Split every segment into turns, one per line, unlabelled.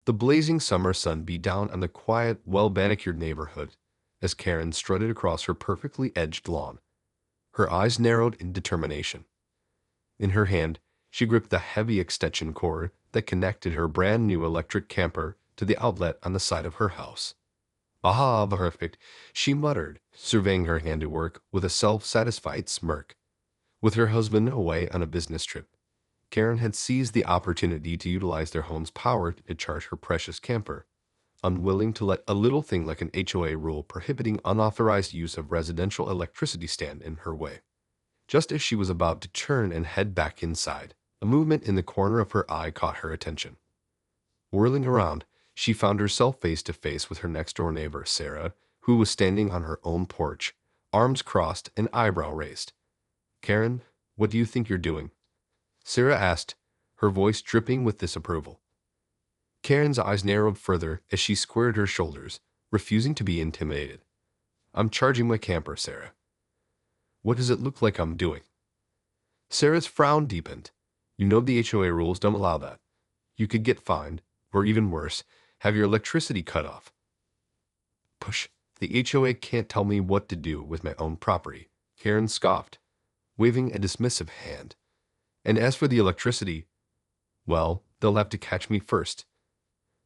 The blazing summer sun beat down on the quiet, well-manicured neighborhood as Karen strutted across her perfectly edged lawn. Her eyes narrowed in determination. In her hand, she gripped the heavy extension cord that connected her brand-new electric camper to the outlet on the side of her house. "Aha, perfect," she muttered, surveying her handiwork with a self-satisfied smirk. With her husband away on a business trip, Karen had seized the opportunity to utilize their home's power to charge her precious camper, unwilling to let a little thing like an HOA rule prohibiting unauthorized use of residential electricity stand in her way. Just as she was about to turn and head back inside, a movement in the corner of her eye caught her attention. Whirling around, she found herself face to face with her next-door neighbor, Sarah, who was standing on her own porch, arms crossed and eyebrow raised. "Karen, what do you think you're doing?" Sarah asked, her voice dripping with disapproval. Karen's eyes narrowed further as she squared her shoulders, refusing to be intimidated. "I'm charging my camper, Sarah." "What does it look like I'm doing?" Sarah's frown deepened. "You know the HOA rules don't allow that. You could get fined, or even worse, have your electricity cut off." "Push, the HOA can't tell me what to do with my own property," Karen scoffed, waving a dismissive hand. "And as for the electricity, well, they'll have to catch me first."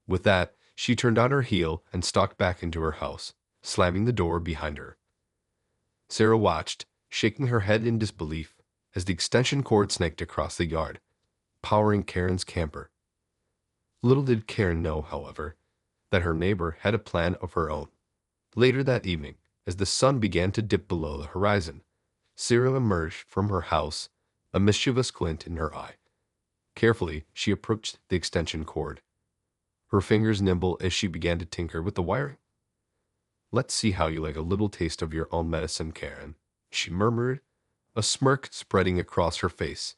With that, she turned on her heel and stalked back into her house, slamming the door behind her. Sarah watched, shaking her head in disbelief, as the extension cord snaked across the yard, powering Karen's camper. Little did Karen know, however, that her neighbor had a plan of her own. Later that evening, as the sun began to dip below the horizon, Sarah emerged from her house, a mischievous glint in her eye. Carefully, she approached the extension cord, her fingers nimble as she began to tinker with the wiring. "Let's see how you like a little taste of your own medicine, Karen," she murmured, a smirk spreading across her face.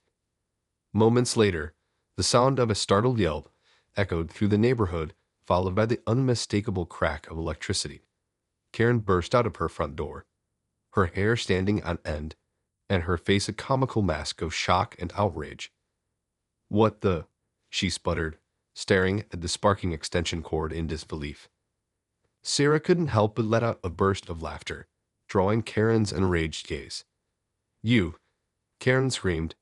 Moments later, the sound of a startled yelp echoed through the neighborhood, followed by the unmistakable crack of electricity. Karen burst out of her front door, her hair standing on end, and her face a comical mask of shock and outrage. "What the?" she sputtered, staring at the sparking extension cord in disbelief. Sarah couldn't help but let out a burst of laughter, drawing Karen's enraged gaze. "You!" Karen screamed,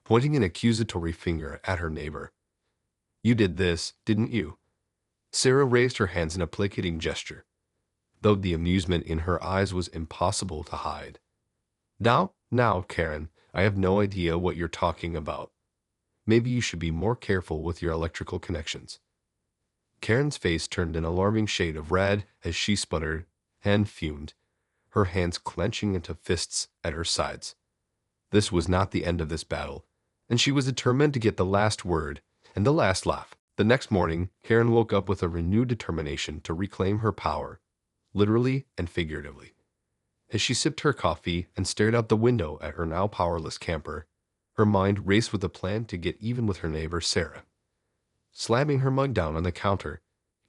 pointing an accusatory finger at her neighbor. "You did this, didn't you?" Sarah raised her hands in a placating gesture, though the amusement in her eyes was impossible to hide. Now, Karen, I have no idea what you're talking about. Maybe you should be more careful with your electrical connections." Karen's face turned an alarming shade of red as she sputtered and fumed, her hands clenching into fists at her sides. This was not the end of this battle, and she was determined to get the last word and the last laugh. The next morning, Karen woke up with a renewed determination to reclaim her power, literally and figuratively. As she sipped her coffee and stared out the window at her now powerless camper, her mind raced with a plan to get even with her neighbor Sarah. Slamming her mug down on the counter,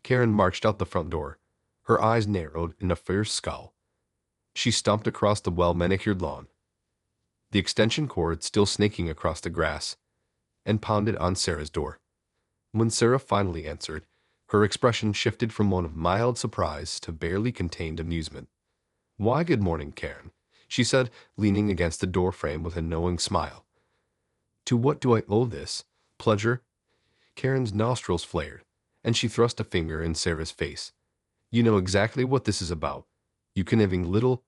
Karen marched out the front door, her eyes narrowed in a fierce scowl. She stomped across the well-manicured lawn, the extension cord still snaking across the grass, and pounded on Sarah's door. When Sarah finally answered, her expression shifted from one of mild surprise to barely contained amusement. "Why, good morning, Karen," she said, leaning against the doorframe with a knowing smile. "To what do I owe this pleasure?" Karen's nostrils flared, and she thrust a finger in Sarah's face. "You know exactly what this is about. You conniving little—"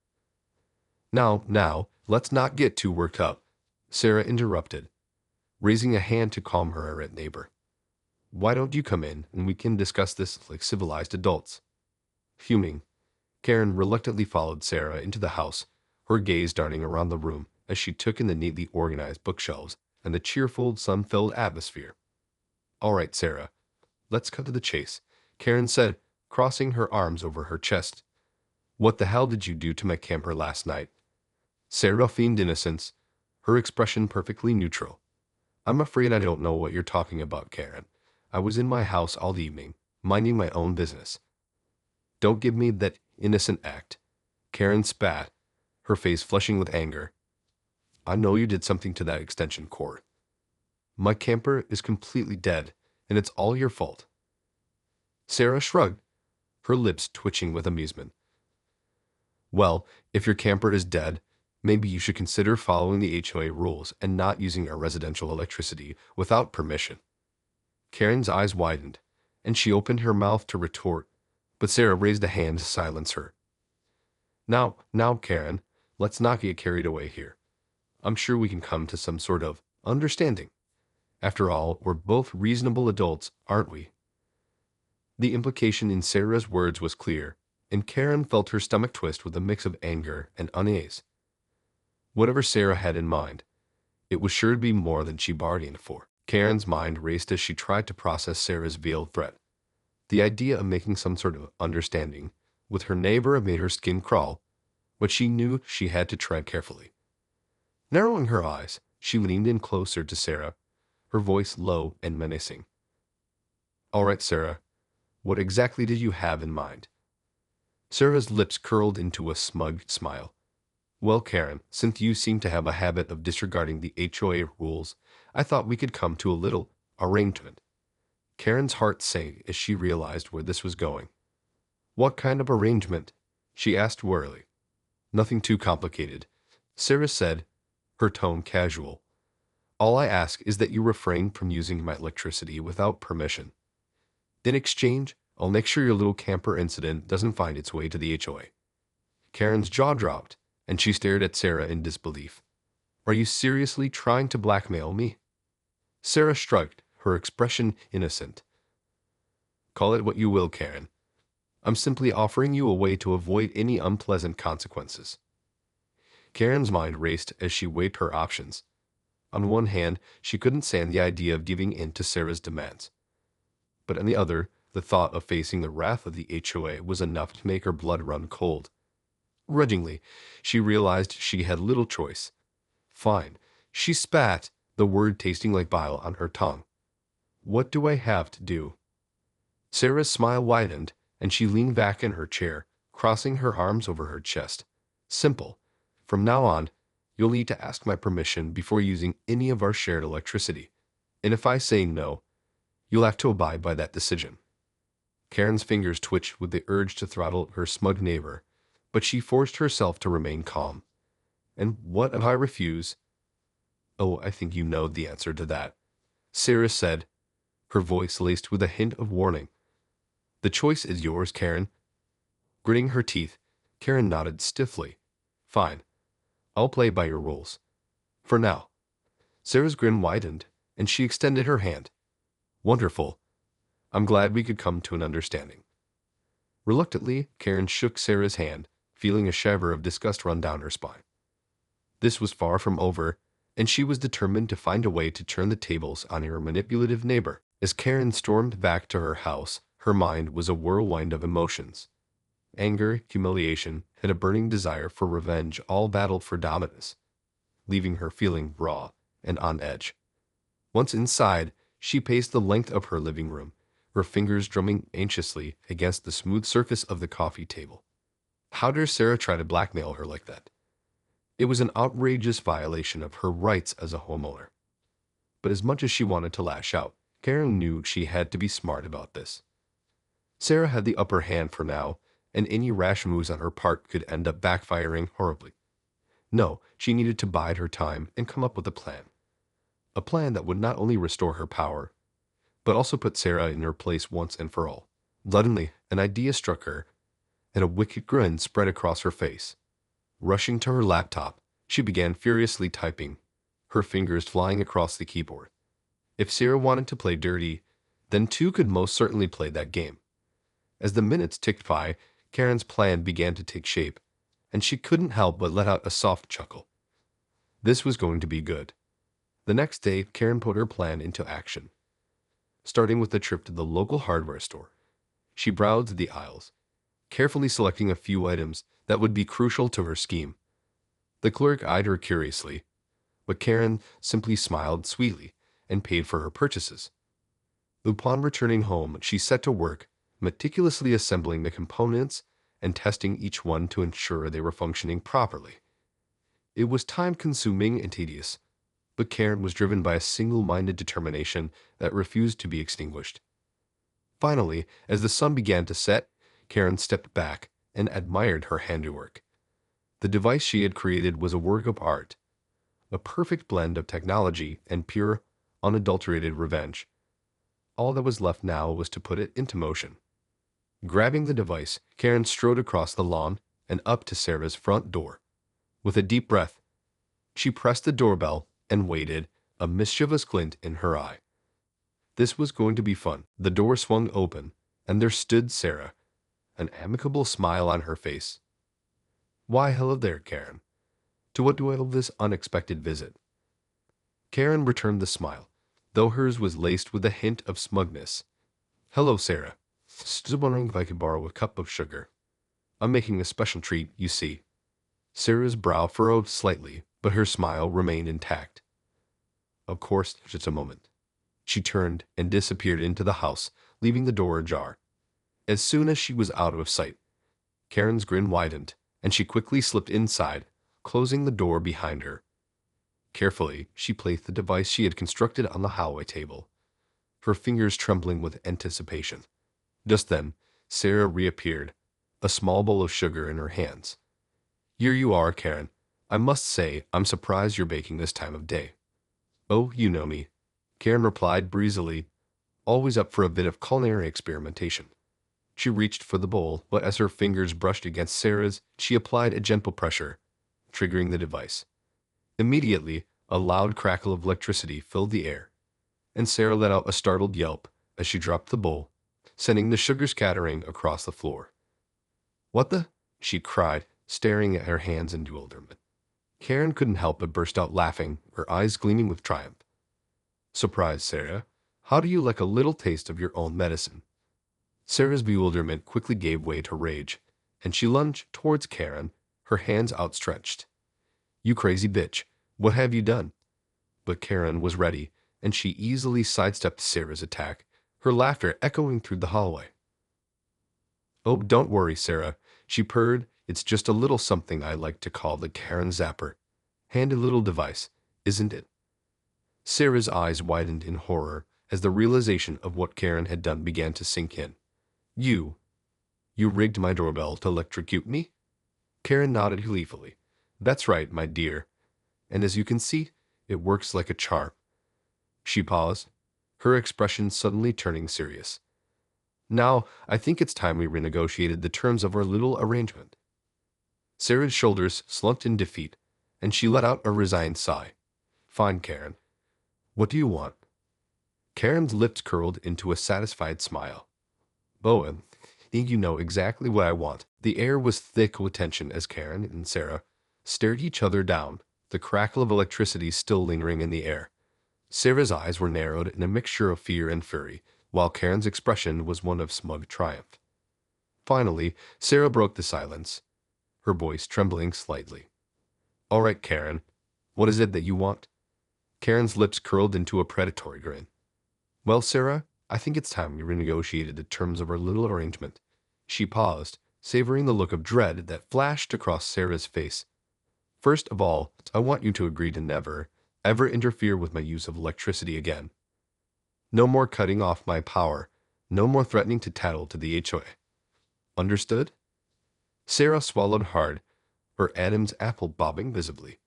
Now, let's not get too worked up," Sarah interrupted, raising a hand to calm her irate neighbor. "Why don't you come in and we can discuss this like civilized adults?" Fuming, Karen reluctantly followed Sarah into the house, her gaze darting around the room as she took in the neatly organized bookshelves and the cheerful, sun-filled atmosphere. "All right, Sarah, let's cut to the chase," Karen said, crossing her arms over her chest. "What the hell did you do to my camper last night?" Sarah feigned innocence, her expression perfectly neutral. "I'm afraid I don't know what you're talking about, Karen. I was in my house all evening, minding my own business." "Don't give me that innocent act," Karen spat, her face flushing with anger. "I know you did something to that extension cord. My camper is completely dead, and it's all your fault." Sarah shrugged, her lips twitching with amusement. Well, if your camper is dead, maybe you should consider following the HOA rules and not using our residential electricity without permission. Karen's eyes widened, and she opened her mouth to retort, but Sarah raised a hand to silence her. Now, Karen, let's not get carried away here. I'm sure we can come to some sort of understanding. After all, we're both reasonable adults, aren't we? The implication in Sarah's words was clear, and Karen felt her stomach twist with a mix of anger and unease. Whatever Sarah had in mind, it was sure to be more than she bargained for. Karen's mind raced as she tried to process Sarah's veiled threat. The idea of making some sort of understanding with her neighbor made her skin crawl, but she knew she had to tread carefully. Narrowing her eyes, she leaned in closer to Sarah, her voice low and menacing. All right, Sarah, what exactly did you have in mind? Sarah's lips curled into a smug smile. Well, Karen, since you seem to have a habit of disregarding the HOA rules, I thought we could come to a little arrangement. Karen's heart sank as she realized where this was going. What kind of arrangement? She asked wearily. Nothing too complicated, Sarah said, her tone casual. All I ask is that you refrain from using my electricity without permission. In exchange, I'll make sure your little camper incident doesn't find its way to the HOA. Karen's jaw dropped, and she stared at Sarah in disbelief. Are you seriously trying to blackmail me? Sarah shrugged, her expression innocent. Call it what you will, Karen. I'm simply offering you a way to avoid any unpleasant consequences. Karen's mind raced as she weighed her options. On one hand, she couldn't stand the idea of giving in to Sarah's demands. But on the other, the thought of facing the wrath of the HOA was enough to make her blood run cold. Grudgingly, she realized she had little choice. Fine, she spat, the word tasting like bile on her tongue. What do I have to do? Sarah's smile widened, and she leaned back in her chair, crossing her arms over her chest. Simple. From now on, you'll need to ask my permission before using any of our shared electricity. And if I say no, you'll have to abide by that decision. Karen's fingers twitched with the urge to throttle her smug neighbor, but she forced herself to remain calm. And what if I refuse? Oh, I think you know the answer to that, Sarah said, her voice laced with a hint of warning. The choice is yours, Karen. Gritting her teeth, Karen nodded stiffly. Fine. I'll play by your rules. For now. Sarah's grin widened, and she extended her hand. Wonderful. I'm glad we could come to an understanding. Reluctantly, Karen shook Sarah's hand, feeling a shiver of disgust run down her spine. This was far from over, and she was determined to find a way to turn the tables on her manipulative neighbor. As Karen stormed back to her house, her mind was a whirlwind of emotions. Anger, humiliation, and a burning desire for revenge all battled for dominance, leaving her feeling raw and on edge. Once inside, she paced the length of her living room, her fingers drumming anxiously against the smooth surface of the coffee table. How dare Sarah try to blackmail her like that? It was an outrageous violation of her rights as a homeowner. But as much as she wanted to lash out, Karen knew she had to be smart about this. Sarah had the upper hand for now, and any rash moves on her part could end up backfiring horribly. No, she needed to bide her time and come up with a plan. A plan that would not only restore her power, but also put Sarah in her place once and for all. Suddenly, an idea struck her, and a wicked grin spread across her face. Rushing to her laptop, she began furiously typing, her fingers flying across the keyboard. If Sarah wanted to play dirty, then two could most certainly play that game. As the minutes ticked by, Karen's plan began to take shape, and she couldn't help but let out a soft chuckle. This was going to be good. The next day, Karen put her plan into action. Starting with a trip to the local hardware store, she browsed the aisles, carefully selecting a few items that would be crucial to her scheme. The clerk eyed her curiously, but Karen simply smiled sweetly and paid for her purchases. Upon returning home, she set to work, meticulously assembling the components and testing each one to ensure they were functioning properly. It was time-consuming and tedious, but Karen was driven by a single-minded determination that refused to be extinguished. Finally, as the sun began to set, Karen stepped back and admired her handiwork. The device she had created was a work of art, a perfect blend of technology and pure, unadulterated revenge. All that was left now was to put it into motion. Grabbing the device, Karen strode across the lawn and up to Sarah's front door. With a deep breath, she pressed the doorbell and waited, a mischievous glint in her eye. This was going to be fun. The door swung open, and there stood Sarah, an amicable smile on her face. "Why, hello there, Karen. To what do I owe this unexpected visit?" Karen returned the smile, though hers was laced with a hint of smugness. "Hello, Sarah. Still wondering if I could borrow a cup of sugar. I'm making a special treat, you see." Sarah's brow furrowed slightly, but her smile remained intact. "Of course, just a moment." She turned and disappeared into the house, leaving the door ajar. As soon as she was out of sight, Karen's grin widened, and she quickly slipped inside, closing the door behind her. Carefully, she placed the device she had constructed on the hallway table, her fingers trembling with anticipation. Just then, Sarah reappeared, a small bowl of sugar in her hands. "Here you are, Karen. I must say, I'm surprised you're baking this time of day." "Oh, you know me," Karen replied breezily, always up for a bit of culinary experimentation. She reached for the bowl, but as her fingers brushed against Sarah's, she applied a gentle pressure, triggering the device. Immediately, a loud crackle of electricity filled the air, and Sarah let out a startled yelp as she dropped the bowl, sending the sugar scattering across the floor. "What the?" she cried, staring at her hands in bewilderment. Karen couldn't help but burst out laughing, her eyes gleaming with triumph. "Surprise, Sarah. How do you like a little taste of your own medicine?" Sarah's bewilderment quickly gave way to rage, and she lunged towards Karen, her hands outstretched. "You crazy bitch, what have you done?" But Karen was ready, and she easily sidestepped Sarah's attack, her laughter echoing through the hallway. "Oh, don't worry, Sarah," she purred. "It's just a little something I like to call the Karen Zapper. Handy little device, isn't it?" Sarah's eyes widened in horror as the realization of what Karen had done began to sink in. You rigged my doorbell to electrocute me?" Karen nodded gleefully. "That's right, my dear. And as you can see, it works like a charm." She paused, her expression suddenly turning serious. "Now, I think it's time we renegotiated the terms of our little arrangement." Sarah's shoulders slumped in defeat, and she let out a resigned sigh. "Fine, Karen. What do you want?" Karen's lips curled into a satisfied smile. "Bowen, I think you know exactly what I want." The air was thick with tension as Karen and Sarah stared each other down, the crackle of electricity still lingering in the air. Sarah's eyes were narrowed in a mixture of fear and fury, while Karen's expression was one of smug triumph. Finally, Sarah broke the silence, her voice trembling slightly. "All right, Karen, what is it that you want?" Karen's lips curled into a predatory grin. "Well, Sarah, I think it's time we renegotiated the terms of our little arrangement." She paused, savoring the look of dread that flashed across Sarah's face. "First of all, I want you to agree to never, ever interfere with my use of electricity again. No more cutting off my power, no more threatening to tattle to the HOA. Understood?" Sarah swallowed hard, her Adam's apple bobbing visibly.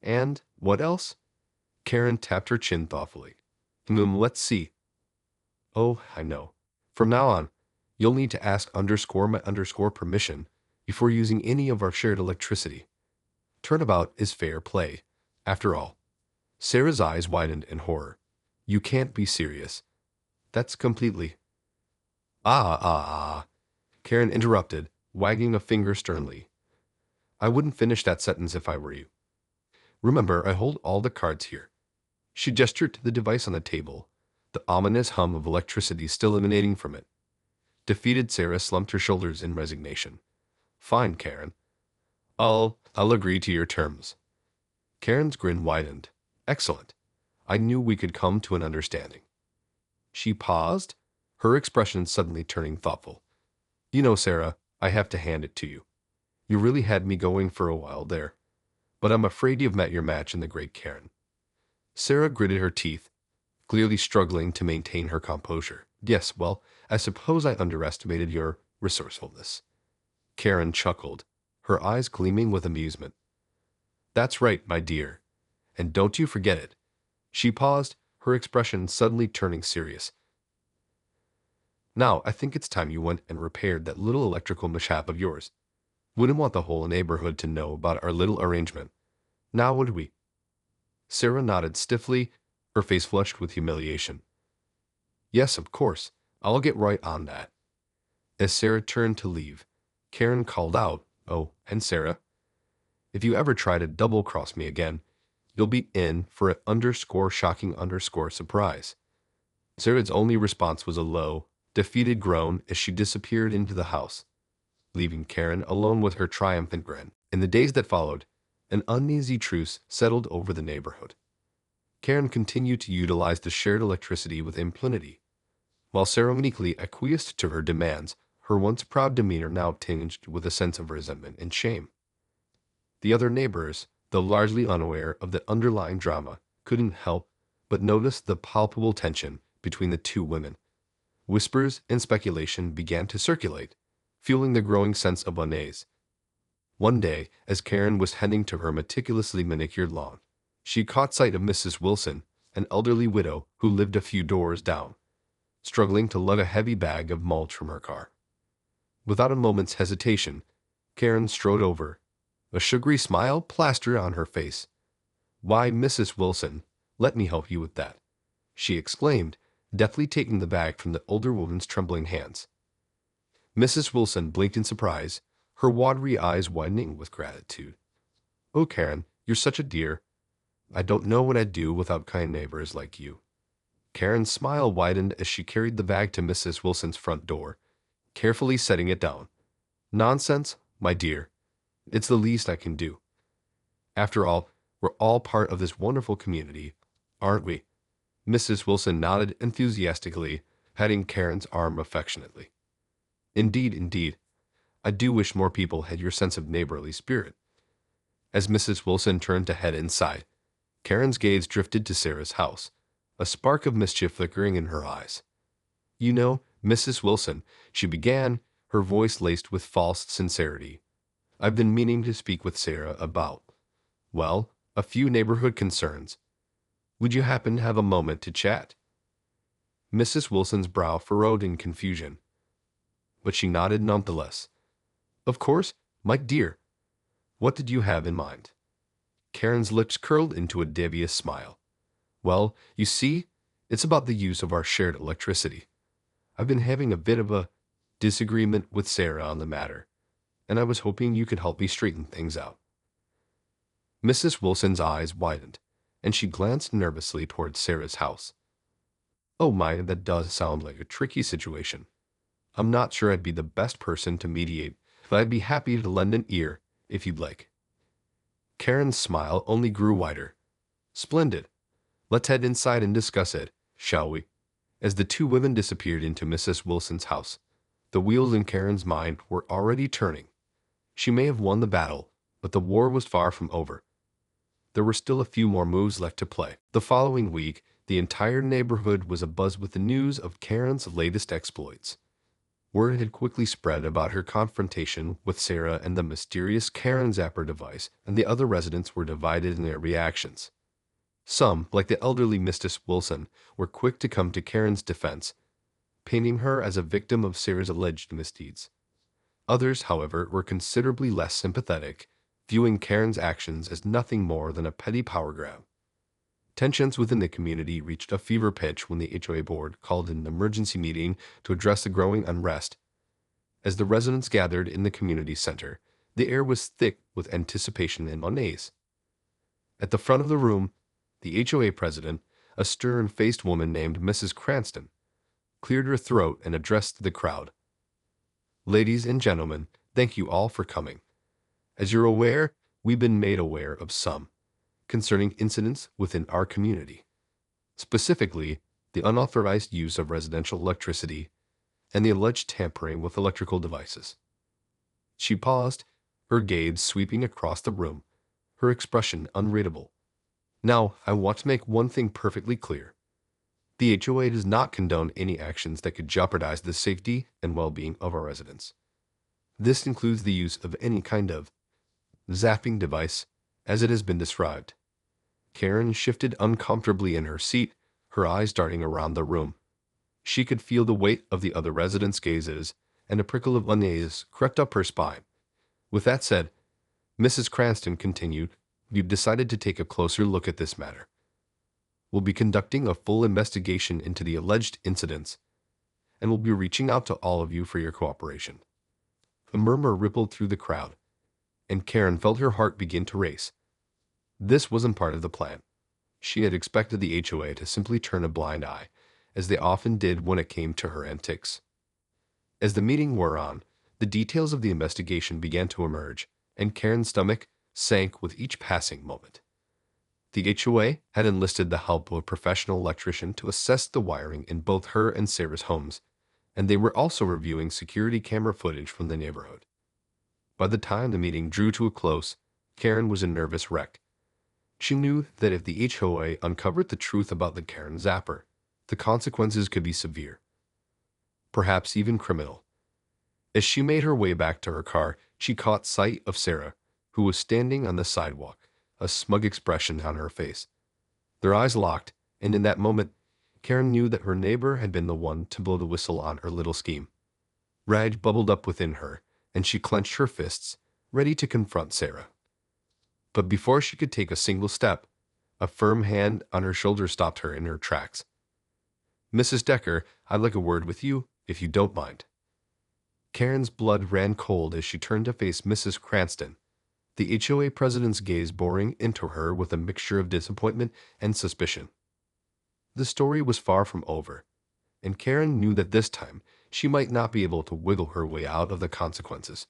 "And what else?" Karen tapped her chin thoughtfully. Let's see." "Oh, I know. From now on, you'll need to ask _my_ permission before using any of our shared electricity. Turnabout is fair play, after all." Sarah's eyes widened in horror. "You can't be serious. That's completely—" Ah, Karen interrupted, wagging a finger sternly. "I wouldn't finish that sentence if I were you. Remember, I hold all the cards here." She gestured to the device on the table, the ominous hum of electricity still emanating from it. Defeated Sarah slumped her shoulders in resignation. "Fine, Karen. I'll agree to your terms." Karen's grin widened. "Excellent. I knew we could come to an understanding." She paused, her expression suddenly turning thoughtful. "You know, Sarah, I have to hand it to you. You really had me going for a while there. But I'm afraid you've met your match in the great Karen." Sarah gritted her teeth, clearly struggling to maintain her composure. "Yes, well, I suppose I underestimated your resourcefulness. Karen chuckled, her eyes gleaming with amusement. That's right, my dear. And don't you forget it. She paused, her expression suddenly turning serious. Now, I think it's time you went and repaired that little electrical mishap of yours. Wouldn't want the whole neighborhood to know about our little arrangement. Now would we? Sarah nodded stiffly, her face flushed with humiliation. Yes, of course. I'll get right on that. As Sarah turned to leave, Karen called out, Oh, and Sarah, if you ever try to double-cross me again, you'll be in for an _shocking_ surprise. Sarah's only response was a low, defeated groan as she disappeared into the house, leaving Karen alone with her triumphant grin. In the days that followed, an uneasy truce settled over the neighborhood. Karen continued to utilize the shared electricity with impunity, while Sarah meekly acquiesced to her demands, her once proud demeanor now tinged with a sense of resentment and shame. The other neighbors, though largely unaware of the underlying drama, couldn't help but notice the palpable tension between the two women. Whispers and speculation began to circulate, fueling the growing sense of unease. One day, as Karen was heading to her meticulously manicured lawn, she caught sight of Mrs. Wilson, an elderly widow who lived a few doors down, struggling to lug a heavy bag of mulch from her car. Without a moment's hesitation, Karen strode over, a sugary smile plastered on her face. Why, Mrs. Wilson, let me help you with that, she exclaimed, deftly taking the bag from the older woman's trembling hands. Mrs. Wilson blinked in surprise, her watery eyes widening with gratitude. Oh, Karen, you're such a dear. I don't know what I'd do without kind neighbors like you. Karen's smile widened as she carried the bag to Mrs. Wilson's front door, carefully setting it down. Nonsense, my dear. It's the least I can do. After all, we're all part of this wonderful community, aren't we? Mrs. Wilson nodded enthusiastically, patting Karen's arm affectionately. Indeed, indeed. I do wish more people had your sense of neighborly spirit. As Mrs. Wilson turned to head inside, Karen's gaze drifted to Sarah's house, a spark of mischief flickering in her eyes. You know, Mrs. Wilson, she began, her voice laced with false sincerity. I've been meaning to speak with Sarah about, well, a few neighborhood concerns. Would you happen to have a moment to chat? Mrs. Wilson's brow furrowed in confusion, but she nodded nonetheless. Of course, my dear. What did you have in mind? Karen's lips curled into a devious smile. Well, you see, it's about the use of our shared electricity. I've been having a bit of a disagreement with Sarah on the matter, and I was hoping you could help me straighten things out. Mrs. Wilson's eyes widened, and she glanced nervously toward Sarah's house. Oh my, that does sound like a tricky situation. I'm not sure I'd be the best person to mediate, but I'd be happy to lend an ear if you'd like. Karen's smile only grew wider. Splendid. Let's head inside and discuss it, shall we? As the two women disappeared into Mrs. Wilson's house, the wheels in Karen's mind were already turning. She may have won the battle, but the war was far from over. There were still a few more moves left to play. The following week, the entire neighborhood was abuzz with the news of Karen's latest exploits. Word had quickly spread about her confrontation with Sarah and the mysterious Karen Zapper device, and the other residents were divided in their reactions. Some, like the elderly Mrs. Wilson, were quick to come to Karen's defense, painting her as a victim of Sarah's alleged misdeeds. Others, however, were considerably less sympathetic, viewing Karen's actions as nothing more than a petty power grab. Tensions within the community reached a fever pitch when the HOA board called an emergency meeting to address the growing unrest. As the residents gathered in the community center, the air was thick with anticipation and unease. At the front of the room, the HOA president, a stern-faced woman named Mrs. Cranston, cleared her throat and addressed the crowd. Ladies and gentlemen, thank you all for coming. As you're aware, we've been made aware of some concerning incidents within our community, specifically the unauthorized use of residential electricity and the alleged tampering with electrical devices. She paused, her gaze sweeping across the room, her expression unreadable. Now, I want to make one thing perfectly clear. The HOA does not condone any actions that could jeopardize the safety and well-being of our residents. This includes the use of any kind of zapping device, as it has been described. Karen shifted uncomfortably in her seat, her eyes darting around the room. She could feel the weight of the other residents' gazes, and a prickle of unease crept up her spine. With that said, Mrs. Cranston continued, "We've decided to take a closer look at this matter. We'll be conducting a full investigation into the alleged incidents, and we'll be reaching out to all of you for your cooperation." A murmur rippled through the crowd, and Karen felt her heart begin to race. This wasn't part of the plan. She had expected the HOA to simply turn a blind eye, as they often did when it came to her antics. As the meeting wore on, the details of the investigation began to emerge, and Karen's stomach sank with each passing moment. The HOA had enlisted the help of a professional electrician to assess the wiring in both her and Sarah's homes, and they were also reviewing security camera footage from the neighborhood. By the time the meeting drew to a close, Karen was a nervous wreck. She knew that if the HOA uncovered the truth about the Karen zapper, the consequences could be severe, perhaps even criminal. As she made her way back to her car, she caught sight of Sarah, who was standing on the sidewalk, a smug expression on her face. Their eyes locked, and in that moment, Karen knew that her neighbor had been the one to blow the whistle on her little scheme. Rage bubbled up within her, and she clenched her fists, ready to confront Sarah. But before she could take a single step, a firm hand on her shoulder stopped her in her tracks. "Mrs. Decker, I'd like a word with you, if you don't mind." Karen's blood ran cold as she turned to face Mrs. Cranston, the HOA president's gaze boring into her with a mixture of disappointment and suspicion. The story was far from over, and Karen knew that this time she might not be able to wiggle her way out of the consequences.